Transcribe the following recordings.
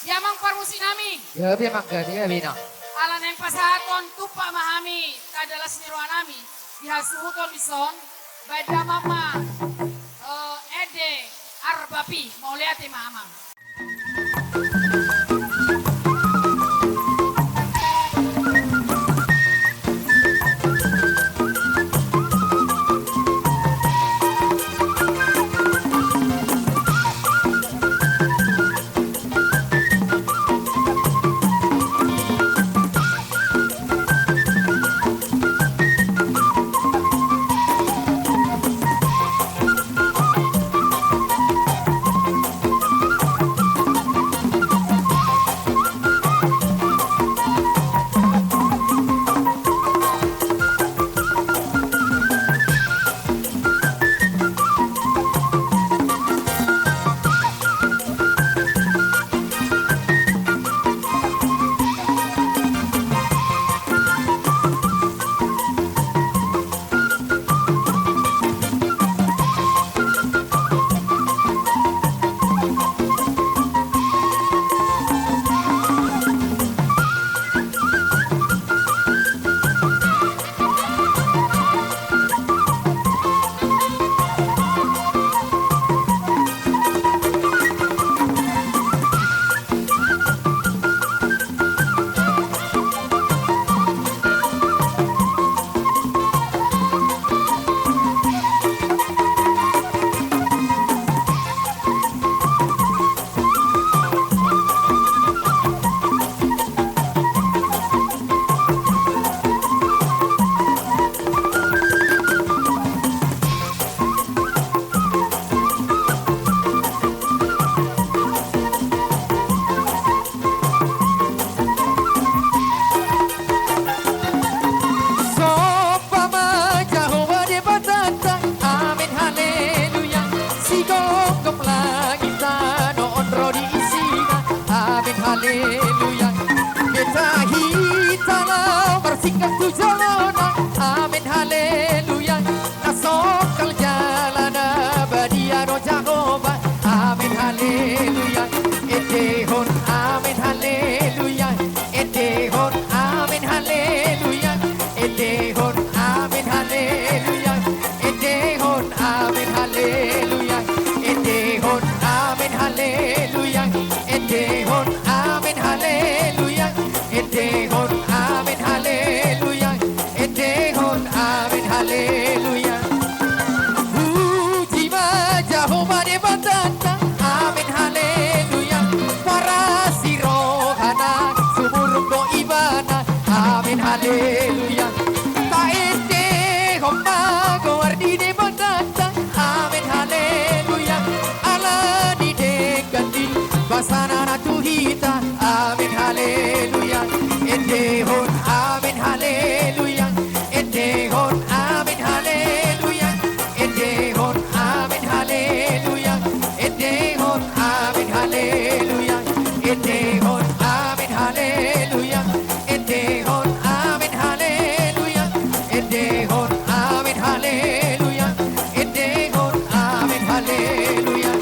Yamang parmusi nami. Ya bi mangga dia bina. Ala neng pasahaton tupa mahami. Kadalas niruan nami. Dihasuhuton bison. Bada mama. Ede. Arbapi. Mau lihat mama. Haleluya, kita hitana bersingkat tu jalanan. Amin haleluya, nasokal jalana badia no Jehovah. Amin haleluya, edehon amin haleluya, edehon amin haleluya, edehon amin haleluya, edehon amin haleluya, edehon amin haleluya, edehon amin haleluya, edehon amin haleluya, edehon amin haleluya. Puji Jehovah di batata, amin haleluya. Para sirohana sumurung do ibana, amin haleluya. Taete homma goardi di batata, amin haleluya. Ala di dekati basana tuhita, amin haleluya. Edehon amin haleluya, edehon amin haleluya, edehon amin haleluya, edehon amin haleluya, edehon amin haleluya, edehon amin haleluya, edehon amin haleluya, edehon amin haleluya.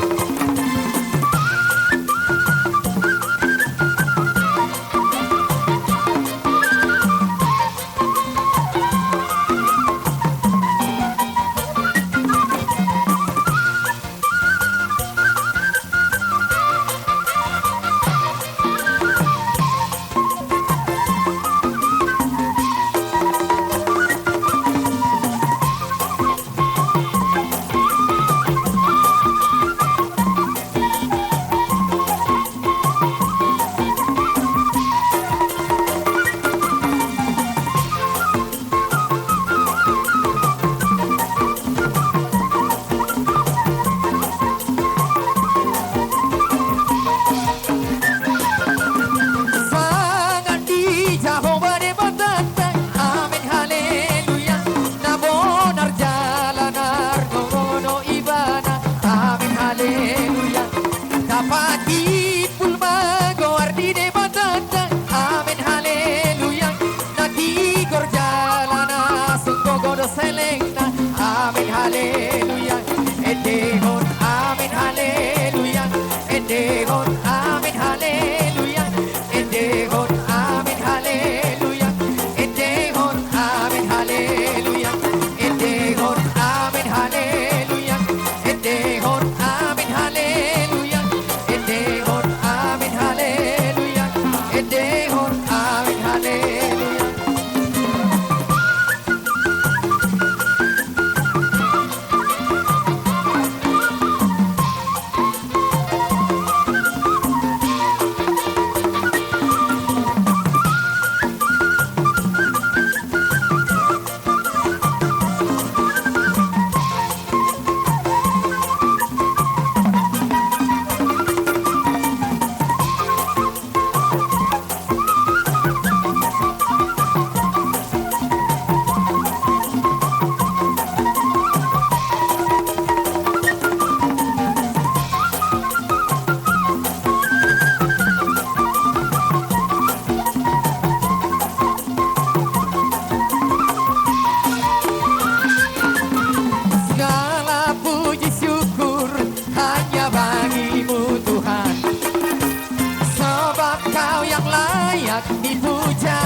layak dipuja.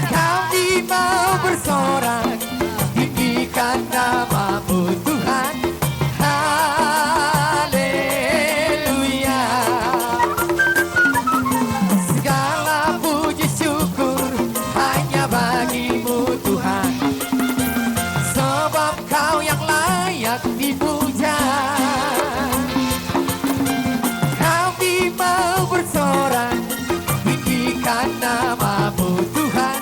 Kau di mau bersorak, tinggikan namamu Tuhan. Haleluya. Segala puji syukur hanya bagimu Tuhan, sebab kau yang layak dipuja. Kau di mau bersorak, tinggikan namamu Tuhan.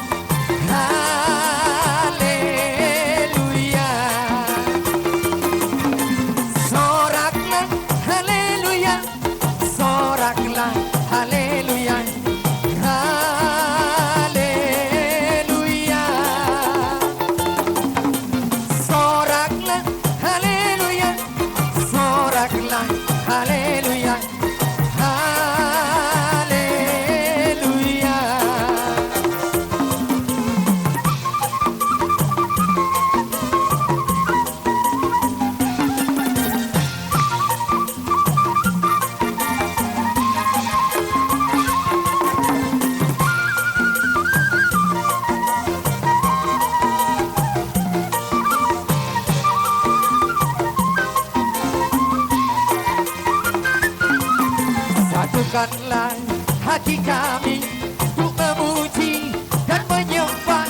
Haleluya. Soraklah haleluya, soraklah haleluya. Haleluya. Soraklah haleluya, soraklah haleluya. Haleluya. Satukanlah hati kami untuk memuji dan menyembah,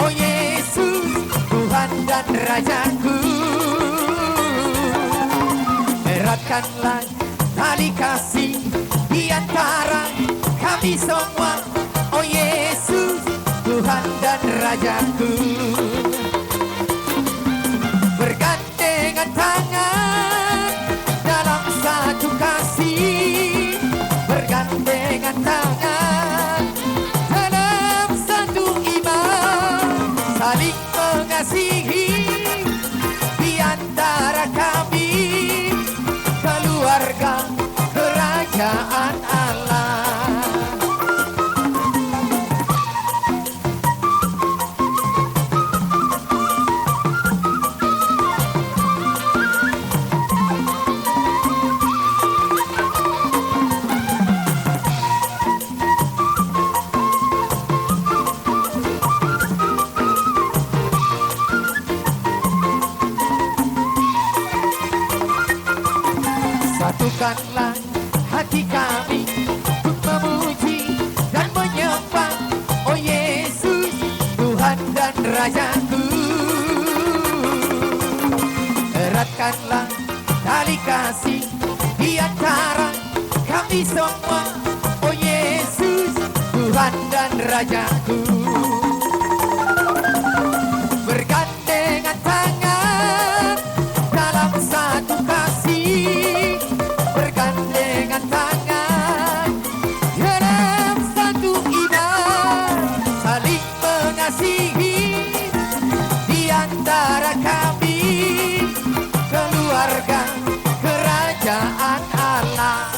oh Yesus, Tuhan dan Rajaku. Eratkanlah tali kasih di antara kami semua, oh Yesus, Tuhan dan Rajaku. Bergandengan tangan dalam satu kasih, bergandengan tangan dalam satu iman, saling mengasihi di antara kami, keluarga kerajaan Allah. Satukanlah hati kami untuk memuji dan menyembah, oh Yesus, Tuhan dan Rajaku. Eratkanlah tali kasih di antara kami semua, oh Yesus, Tuhan dan Rajaku. Bergandengan tangan dalam satu kasih, bergandengan tangan dalam satu iman, saling mengasihi di antara kami, keluarga kerajaan Allah.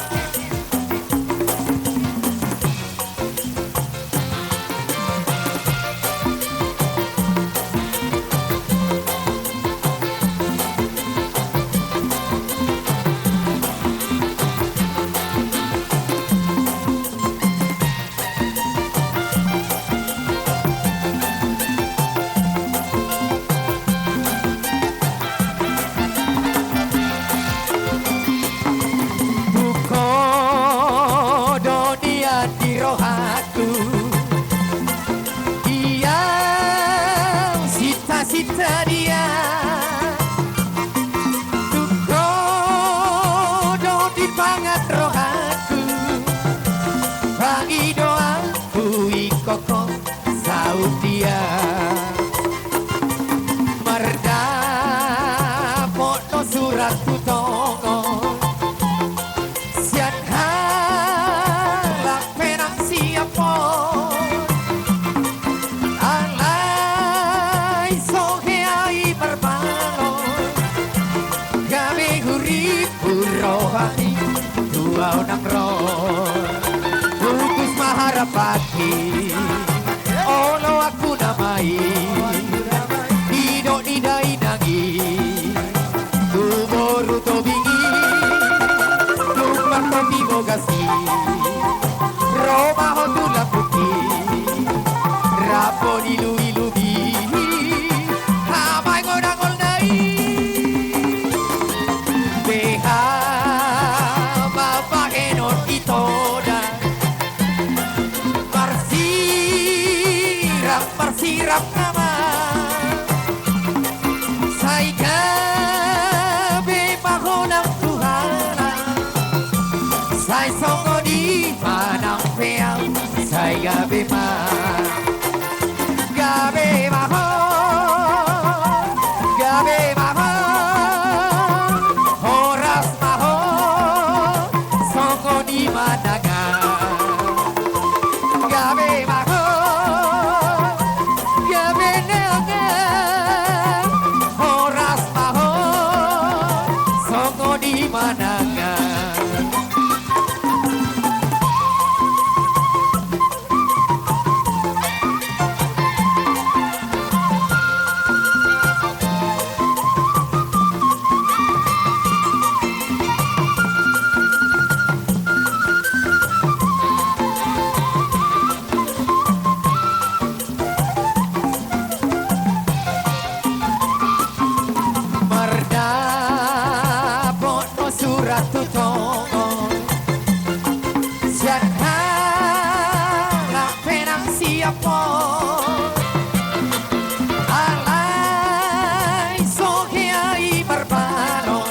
Di rohaku, dia sita-sita dia tukodo di pangat rohaku, bagi doaku ikoko saut dia mardapot no suratku tongo siat siapa alai soheai berbalo gawe hurip rohani dua nang roh Tugus maharapati olo aku namai didok didai nangi tuboru to bingi tumpang to bibogasi Roma hotula putih Rapo ilu-ilubi Hamay ngodangol nai Beha mapahenon itoda Marsirap nama Say gabi mahonang Tuhana Say songo di manang peang Say gabi mahon Horas mahon Songo di managa Gabi mahon Gabi naga Horas mahon Songo di managa surat tutong Sekarang penang siapa Alay sohiai berbano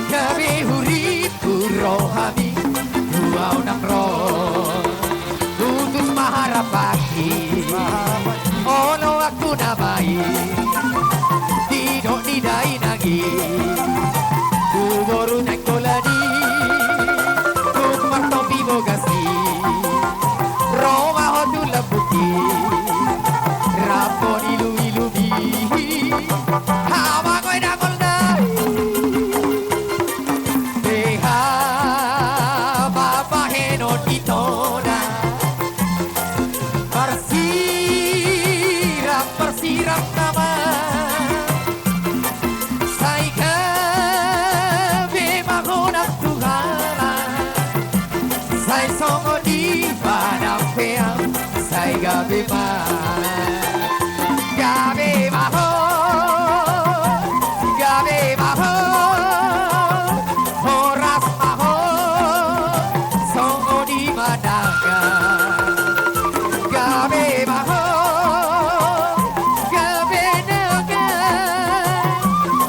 Gabi hurip rohami Duau nang roh Tutus maharapaki Ono aku namai Tidak nidai nagi Baru naik koladi Tukmar topi bogasi Roma hotula putih Rapon ilu-ilubi Hama koy dangol nai Beha mapahenon itona Persirap nama Say songo di padang peang Say gabi mahon Horas mahon Songo di managa Gabi mahon Gabi naga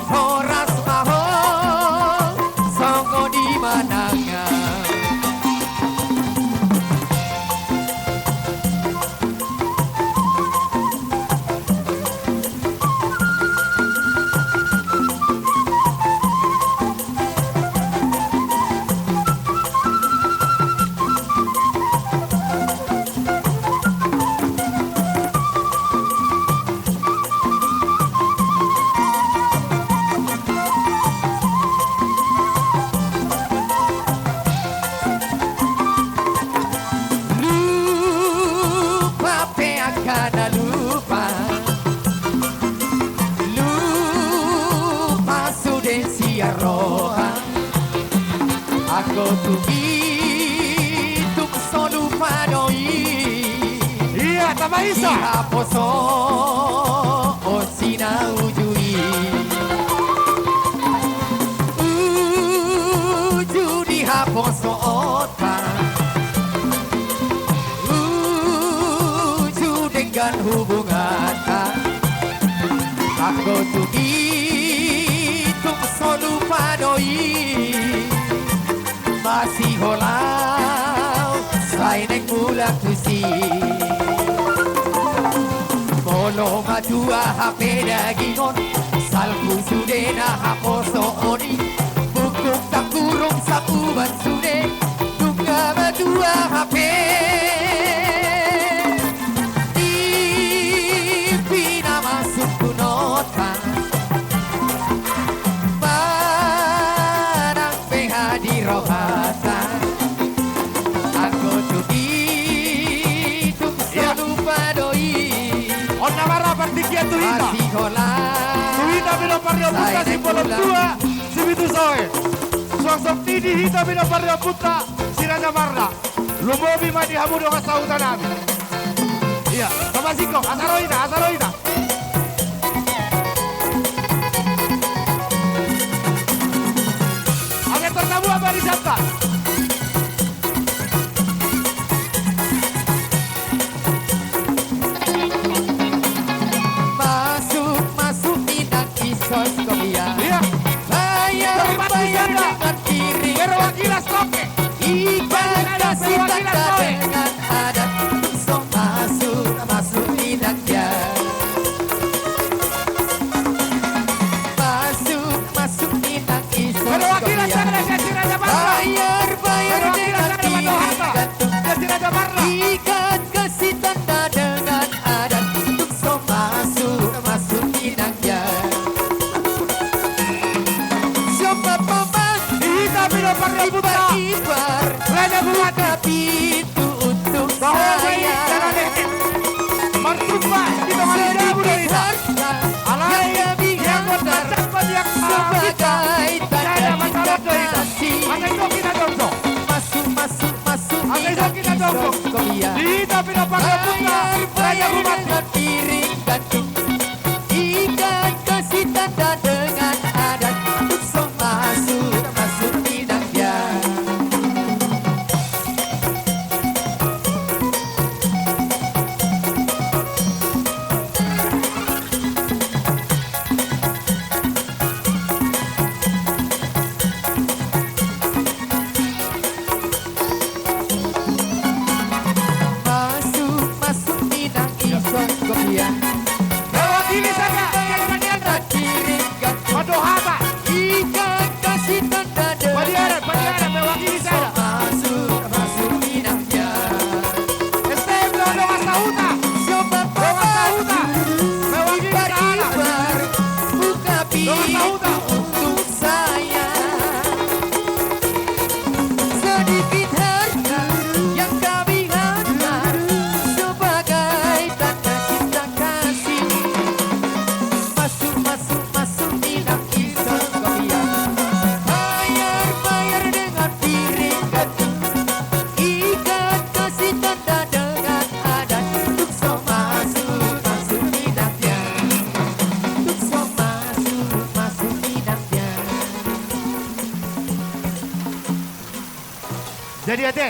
Horas mahon Songo di managa Lupa sudesia roha Aku tugituk solupa doi Iya, tambah Isa. Ihaposo osina ujuri Ujuri haposo ota dengan hubungan Aku tugituk solupa doi Masih holau Say neng mulak tusi Molo madua hape dagingon Salku sudena haposo oni Bukuk tak kurung sa uban sude Duka madua hape Barang peha di rohata Aku tugituk solupa doi Onna marah partikia tuhita. Masih holau Tuhita bino parrio putra si polom dua. Si bitu soe. Sok-sok tidi hita bino parrio putra si raja marna. Lumobi madi hamudo ka sautan namin. Iya, sama siko, asaroida, asaroida. Ame tertamu apa di Sabta? Masuk, masuk tidak isos kopia. Iya, Bayar, Tempat bayar wisata. dengan kiri. perwakilan Stoke. Ikan kasih perwakilan tanda Soe. dengan adat. Sok masuk, masuk tidaknya. Masuk, masuk tidak isos Perwakilan kopia. Sagara Desi Raja Barla. Bayar, bayar Perwakilan dengan Sagara Batu kiri. Harta. Gantung Desi Raja Barla. ikat kasih tanda dengan adat untuk so masuk masuk tidaknya. Siapa pemah Dihita Bino Parlibu Bala. ibar Raja Bupati. tapi itu untuk Bahwa bayi saya. Tanah Desi. Martupa kita mari dabu dari Sedikit harta Alai yang kami yang hantar bertacak pada yang kita. sebagai Tidak ada tanda masalah cinta dari kasih. Maka itu kita dongso. Masuk masuk masuk Maka itu kita dongso. Korea. Dihita Bino Parlibu Bala. Raja Bupati. Bayar piring gantung ikan kasih tanda dengan adat untuk so masuk masuk tidaknya. Masuk masuk tidak isos kopiah. Mewakili saja. Yang bagian. Piring gantung Waduh haba. ikan kasih tanda dengan Badiaran mewakili so saya. masuk masuk tidaknya. STM Londo Asahuta. Coba Asahuta. Mewakili Sahala. beribar buka pintu Asahuta. untuk saya. Sedikit harta yang kami hantar sebagai tanda cinta kasih. Masuk masuk masuk tidak isos kopiah. Bayar bayar dengan piring gantung ikat kasih tanda dengan adat untuk so masuk masuk tidaknya. Untuk so masuk masuk tidaknya. Jadi Ade,